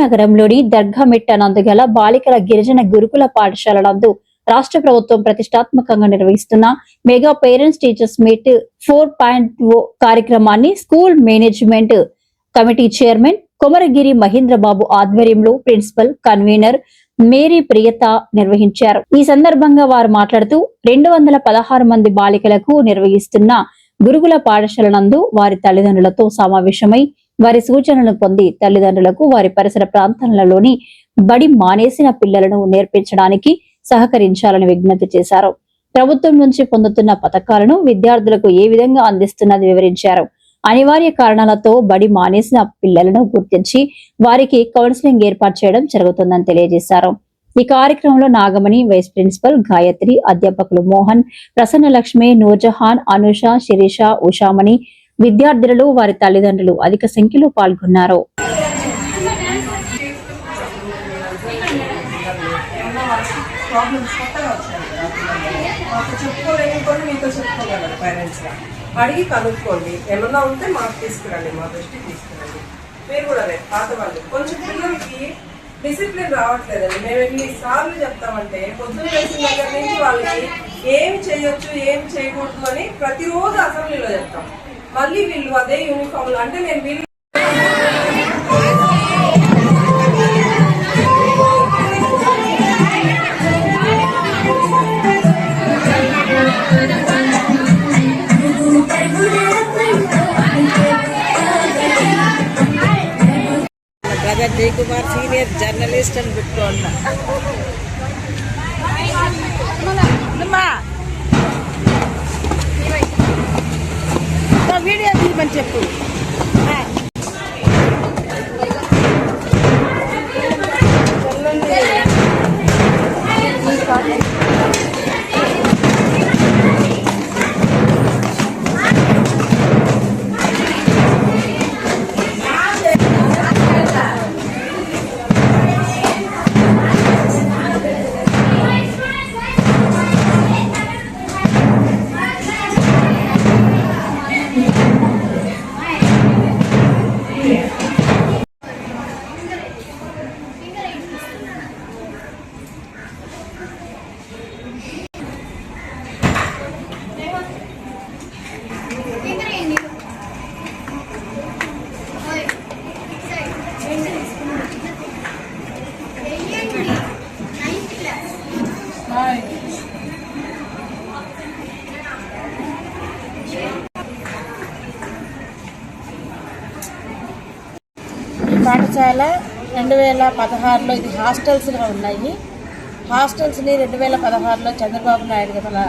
నగరంలోని దర్గామిట్ట నందుగల బాలికల గిరిజన గురుకుల పాఠశాల నందు రాష్ట్ర ప్రభుత్వం ప్రతిష్టాత్మకంగా నిర్వహిస్తున్న మెగా పేరెంట్స్ టీచర్స్ మీట్ 4.0 కార్యక్రమాన్ని school management committee chairman Komaragiri Mahendrababu ఆధ్వర్యంలో ప్రిన్సిపల్ కన్వీనర్ మేరీ ప్రియత నిర్వహించారు. ఈ సందర్భంగా వారు మాట్లాడుతూ 216 మంది బాలికలకు నిర్వహిస్తున్న గురుకుల పాఠశాల నందు వారి తల్లిదండ్రులతో సమావేశమై వారి సూచనలను పొంది తల్లిదండ్రులకు వారి పరిసర ప్రాంతాలలోని బడి మానేసిన పిల్లలను నేర్పించడానికి సహకరించాలని విజ్ఞప్తి చేశారు. ప్రభుత్వం నుంచి పొందుతున్న పథకాలను విద్యార్థులకు ఏ విధంగా అందిస్తున్నది వివరించారు. అనివార్య కారణాలతో బడి మానేసిన పిల్లలను గుర్తించి వారికి కౌన్సిలింగ్ ఏర్పాటు చేయడం జరుగుతుందని తెలియజేశారు. ఈ కార్యక్రమంలో నాగమణి, వైస్ ప్రిన్సిపల్ గాయత్రి, అధ్యాపకులు మోహన్, ప్రసన్నలక్ష్మి, నూర్జహాన్, అనుష, శిరీష, ఉషామణి, విద్యార్థులు వారి తల్లిదండ్రులు అధిక సంఖ్యలో పాల్గొన్నారు. అడిగి కనుక్కోండి, ఏమన్నా ఉంటే మాకు తీసుకురండి, మా దృష్టికి తీసుకురండి. మీరు కూడా రేపు పాత వాళ్ళు కొంచెం పిల్లలకి డిసిప్లిన్ రావట్లేదండి. మేము ఎన్నిసార్లు చెప్తామంటే పొద్దున్న వేసిన దగ్గర నుంచి వాళ్ళకి ఏమి చేయొచ్చు ఏమి చేయకూడదు అని ప్రతిరోజు అసెంబ్లీలో చెప్తాం. మళ్ళీ వీళ్ళు అదే యూనిఫామ్లు అంటే నేను వీళ్ళు బ్రదర్ జై కుమార్ సీనియర్ జర్నలిస్ట్ అని పెట్టుకోండి. వీడియో తీయమని చెప్పు. పాఠశాల 2016లో ఇది హాస్టల్స్గా ఉన్నాయి. హాస్టల్స్ని 2016లో చంద్రబాబు నాయుడు మన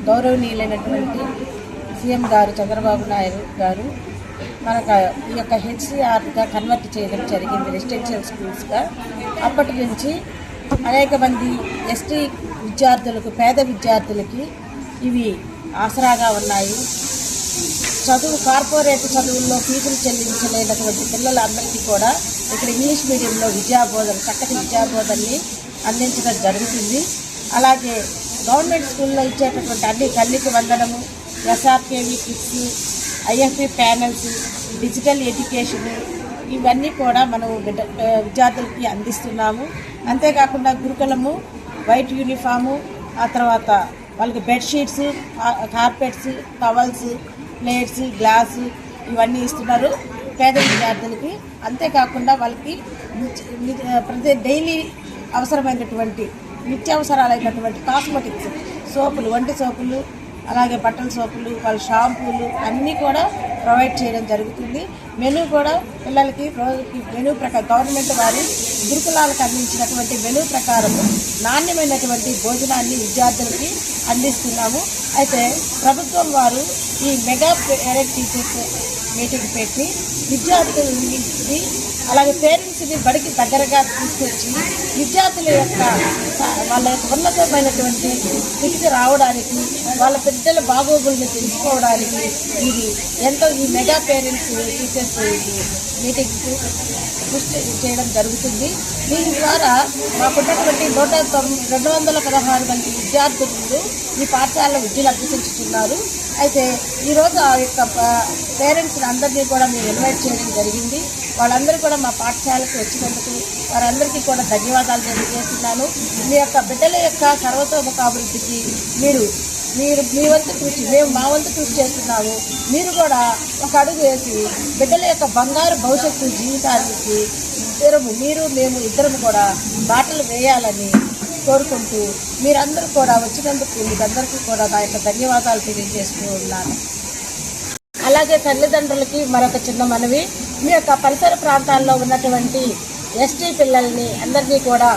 గౌరవనీయులైనటువంటి సీఎం గారు చంద్రబాబు నాయుడు గారు మనకు ఈ యొక్క హెచ్సిఆర్గా కన్వర్ట్ చేయడం జరిగింది, రెసిడెన్షియల్ స్కూల్స్గా. అప్పటి నుంచి అనేక మంది ఎస్టీ విద్యార్థులకు, పేద విద్యార్థులకి ఇవి ఆసరాగా ఉన్నాయి. కార్పొరేట్ చదువుల్లో ఫీజులు చెల్లించలేనటువంటి పిల్లలందరికీ కూడా ఇక్కడ ఇంగ్లీష్ మీడియంలో విద్యాబోధన, చక్కటి విద్యాబోధనని అందించడం జరుగుతుంది. అలాగే గవర్నమెంట్ స్కూల్లో ఇచ్చేటటువంటి అన్ని తల్లికి వందనము, SRKV kits, IFP panels, digital education ఇవన్నీ కూడా మనం విద్యార్థులకి అందిస్తున్నాము. అంతేకాకుండా గురుకులము, వైట్ యూనిఫాము, ఆ తర్వాత వాళ్ళకి bedsheets, carpets, towels, plates, glass ఇవన్నీ ఇస్తున్నారు పేద విద్యార్థులకి. అంతేకాకుండా వాళ్ళకి ప్రతి డైలీ అవసరమైనటువంటి నిత్యావసరాలైనటువంటి కాస్మెటిక్స్, సోపులు, వంటి సోపులు, అలాగే బట్టల సోపులు, వాళ్ళ షాంపూలు అన్నీ కూడా ప్రొవైడ్ చేయడం జరుగుతుంది. మెనూ కూడా పిల్లలకి రోజుకి మెనూ ప్రకారం గవర్నమెంట్ వారి గురుకులాలకు అందించినటువంటి మెనూ ప్రకారం నాణ్యమైనటువంటి భోజనాన్ని విద్యార్థులకి అందిస్తున్నాము. అయితే ప్రభుత్వం వారు ఈ మెగా పేరెంట్ టీచర్స్ మీటింగ్ పెట్టి విద్యార్థులని అలాగే పేరెంట్స్ని బడికి దగ్గరగా తీసుకొచ్చి విద్యార్థుల యొక్క వాళ్ళ యొక్క ఉన్నతమైనటువంటి స్థితికి రావడానికి, వాళ్ళ బిడ్డల బాగోగుల్ని తెలుసుకోవడానికి ఇది ఎంతో ఈ మెగా పేరెంట్స్ టీచర్స్ మీటింగ్ కృషి చేయడం జరుగుతుంది. దీని ద్వారా మాకున్నటువంటి 216 మంది విద్యార్థులు ఈ పాఠశాలలో విద్యను అభ్యసించుతున్నారు. అయితే ఈరోజు ఆ యొక్క పేరెంట్స్ని అందరినీ కూడా మేము ఇన్వైట్ చేయడం జరిగింది. వాళ్ళందరూ కూడా మా పాఠశాలకు వచ్చినందుకు వారందరికీ కూడా ధన్యవాదాలు తెలియజేస్తున్నాను. మీ యొక్క బిడ్డల యొక్క సర్వతోముఖాభివృద్ధికి మీరు మీ వంతు కృషి, మేము మా వంతు కృషి చేస్తున్నాము. మీరు కూడా ఒక అడుగు వేసి బిడ్డల యొక్క బంగారు భవిష్యత్తు జీవితానికి మేము ఇద్దరము కూడా బాటలు వేయాలని కోరుకుంటూ మీరందరూ కూడా వచ్చినందుకు మీకందరికీ కూడా నా యొక్క ధన్యవాదాలు తెలియజేస్తూ ఉన్నాను. అలాగే తల్లిదండ్రులకి మరొక చిన్న మనవి, మీ యొక్క పరిసర ప్రాంతాల్లో ఉన్నటువంటి ఎస్టీ పిల్లల్ని అందరినీ కూడా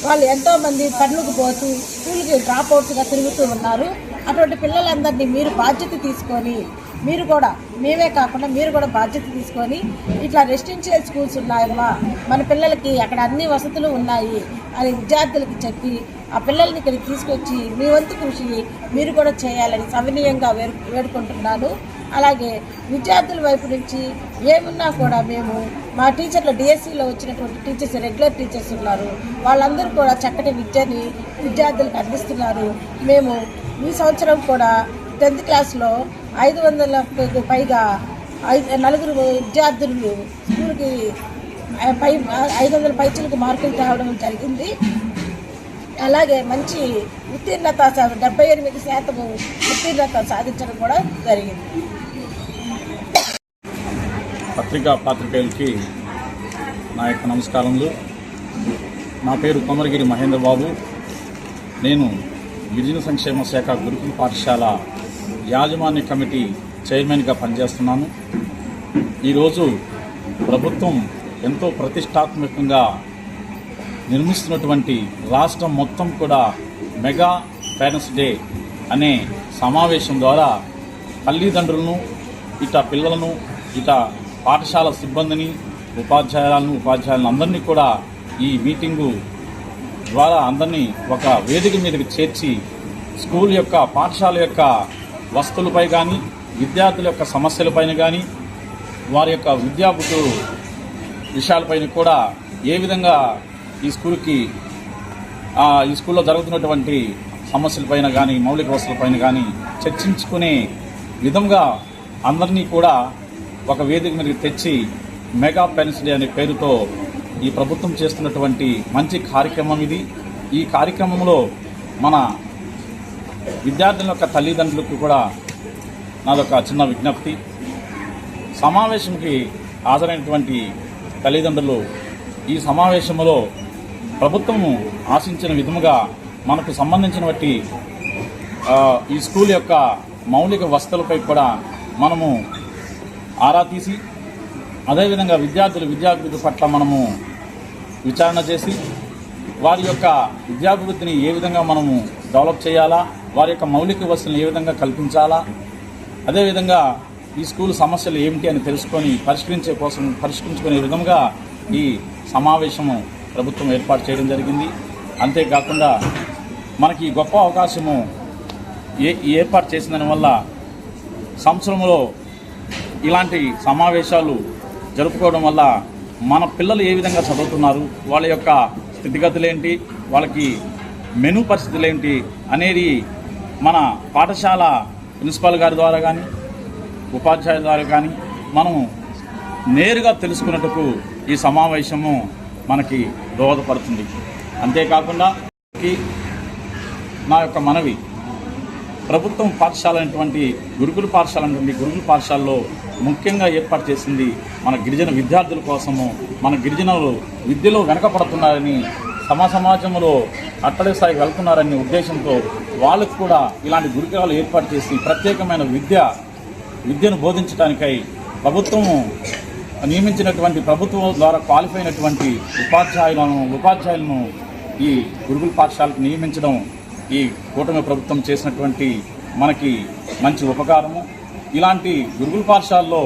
వాళ్ళు ఎంతోమంది పనులకు పోతూ స్కూల్కి డ్రాప్ అవుట్స్గా తిరుగుతూ ఉన్నారు. అటువంటి పిల్లలందరినీ మీరు బాధ్యత తీసుకొని మీరు కూడా, మేమే కాకుండా మీరు కూడా బాధ్యత తీసుకొని ఇట్లా రెసిడెన్షియల్ స్కూల్స్ ఉన్నాయమ్మా, మన పిల్లలకి అక్కడ అన్ని వసతులు ఉన్నాయి అని విద్యార్థులకు చెప్పి ఆ పిల్లల్ని ఇక్కడికి తీసుకొచ్చి మీ వంతు కృషి మీరు కూడా చేయాలని సవినీయంగా వేడుకుంటున్నాను. అలాగే విద్యార్థుల వైపు నుంచి ఏమున్నా కూడా మేము మా టీచర్లు డిఎస్సిలో వచ్చినటువంటి టీచర్స్, రెగ్యులర్ టీచర్స్ ఉన్నారు, వాళ్ళందరూ కూడా చక్కటి విద్యని విద్యార్థులకు అందిస్తున్నారు. మేము ఈ సంవత్సరం కూడా 10th క్లాస్లో 500కు పైగా 4 విద్యార్థులు స్కూల్కి 500 పైచలకు మార్కులు తేవడం జరిగింది. అలాగే మంచి ఉత్తీర్ణత 78% ఉత్తీర్ణత సాధించడం కూడా జరిగింది. పాత్రికేయులకి నా యొక్క నమస్కారములు. నా పేరు కొమరగిరి మహేంద్ర బాబు. నేను గిరిజన సంక్షేమ శాఖ గురుకుల పాఠశాల యాజమాన్య కమిటీ చైర్మన్గా పనిచేస్తున్నాను. ఈరోజు ప్రభుత్వం ఎంతో ప్రతిష్టాత్మకంగా నిర్మిస్తున్నటువంటి రాష్ట్రం మొత్తం కూడా మెగా పేరెంట్స్ డే అనే సమావేశం ద్వారా తల్లిదండ్రులను, ఇట పిల్లలను, ఇట పాఠశాల సిబ్బందిని, ఉపాధ్యాయులను అందరినీ కూడా ఈ మీటింగు ద్వారా అందరినీ ఒక వేదిక మీదకి చేర్చి స్కూల్ యొక్క, పాఠశాల యొక్క వస్తువులపై కానీ, విద్యార్థుల యొక్క సమస్యలపైన కానీ, వారి యొక్క విద్యాబుద్ధు విషయాలపైన కూడా ఏ విధంగా ఈ స్కూల్లో జరుగుతున్నటువంటి సమస్యలపైన కానీ, మౌలిక వసతులపైన కానీ చర్చించుకునే విధంగా అందరినీ కూడా ఒక వేదిక మీదకి తెచ్చి మెగా పేరెంట్స్ డే అనే పేరుతో ఈ ప్రభుత్వం చేస్తున్నటువంటి మంచి కార్యక్రమం ఇది. ఈ కార్యక్రమంలో మన విద్యార్థుల యొక్క తల్లిదండ్రులకు కూడా నాదొక చిన్న విజ్ఞప్తి. సమావేశంకి హాజరైనటువంటి తల్లిదండ్రులు ఈ సమావేశంలో ప్రభుత్వము ఆశించిన విధముగా మనకు సంబంధించినటువంటి ఈ స్కూల్ యొక్క మౌలిక వసతులపై కూడా మనము ఆరా తీసి, అదేవిధంగా విద్యాభివృద్ధి పట్ల మనము విచారణ చేసి వారి యొక్క విద్యాభివృద్ధిని ఏ విధంగా మనము డెవలప్ చేయాలా, వారి యొక్క మౌలిక వసతులను ఏ విధంగా కల్పించాలా, అదేవిధంగా ఈ స్కూల్ సమస్యలు ఏమిటి అని తెలుసుకొని పరిష్కరించుకునే విధంగా ఈ సమావేశము ప్రభుత్వం ఏర్పాటు చేయడం జరిగింది. అంతేకాకుండా మనకి గొప్ప అవకాశము ఏర్పాటు చేసిన దానివల్ల సంవత్సరంలో ఇలాంటి సమావేశాలు జరుపుకోవడం వల్ల మన పిల్లలు ఏ విధంగా చదువుతున్నారు, వాళ్ళ యొక్క స్థితిగతులేంటి, వాళ్ళకి మెను పరిస్థితులు ఏంటి అనేది మన పాఠశాల ప్రిన్సిపాల్ గారి ద్వారా కానీ, ఉపాధ్యాయుల ద్వారా కానీ మనం నేరుగా తెలుసుకున్నట్టుకు ఈ సమావేశము మనకి దోహదపడుతుంది. అంతేకాకుండా నా యొక్క మనవి, ప్రభుత్వం పాఠశాల అనేటువంటి గురుకుల పాఠశాలలో ముఖ్యంగా ఏర్పాటు చేసింది మన గిరిజన విద్యార్థుల కోసము. మన గిరిజనులు విద్యలో వెనకపడుతున్నారని, సమాజంలో అట్టడి స్థాయికి వెళ్తున్నారనే ఉద్దేశంతో వాళ్ళకు కూడా ఇలాంటి గురుకులాలు ఏర్పాటు చేసి ప్రత్యేకమైన విద్యను బోధించడానికై ప్రభుత్వము నియమించినటువంటి, ప్రభుత్వం ద్వారా క్వాలిఫై అయినటువంటి ఉపాధ్యాయులను ఈ గురుకుల పాఠశాలకు నియమించడం ఈ కూటమి ప్రభుత్వం చేసినటువంటి మనకి మంచి ఉపకారము. ఇలాంటి గురుకుల పాఠశాలలో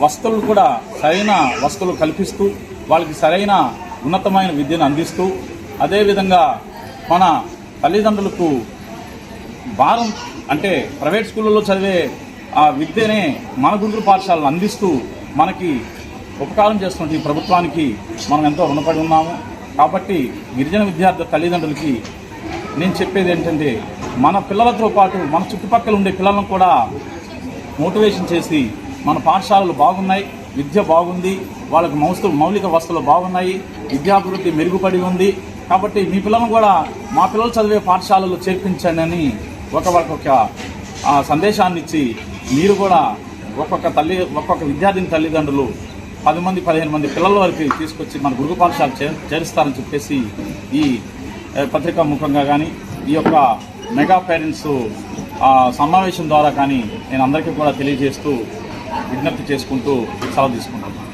వసతులు కూడా సరైన వసతులు కల్పిస్తూ వాళ్ళకి సరైన ఉన్నతమైన విద్యను అందిస్తూ, అదేవిధంగా మన తల్లిదండ్రులకు భారం అంటే ప్రైవేట్ స్కూళ్ళలో చదివే ఆ విద్యనే మన గురుకుల పాఠశాలను అందిస్తూ మనకి ఉపకారం చేస్తున్న ఈ ప్రభుత్వానికి మనం ఎంతో రుణపడి ఉన్నాము. కాబట్టి గిరిజన విద్యార్థి తల్లిదండ్రులకి నేను చెప్పేది ఏంటంటే మన పిల్లలతో పాటు మన చుట్టుపక్కల ఉండే పిల్లలను కూడా మోటివేషన్ చేసి మన పాఠశాలలు బాగున్నాయి, విద్య బాగుంది, వాళ్ళకి మౌలిక వసతులు బాగున్నాయి, విద్యాభివృద్ధి మెరుగుపడి ఉంది, కాబట్టి మీ పిల్లలను కూడా మా పిల్లలు చదివే పాఠశాలలో చేర్పించండి అని ఒక్కొక్క సందేశాన్ని ఇచ్చి మీరు కూడా ఒక్కొక్క విద్యార్థిని తల్లిదండ్రులు 10 మంది 15 మంది పిల్లల వరకు తీసుకొచ్చి మన గురుకుల పాఠశాల చేరుస్తారని చెప్పేసి ఈ పత్రికా ముఖంగా కానీ ఈ యొక్క మెగా పేరెంట్స్ సమావేశం ద్వారా కానీ నేను అందరికీ కూడా తెలియజేస్తూ విజ్ఞప్తి చేసుకుంటూ సెలవు తీసుకుంటున్నాను.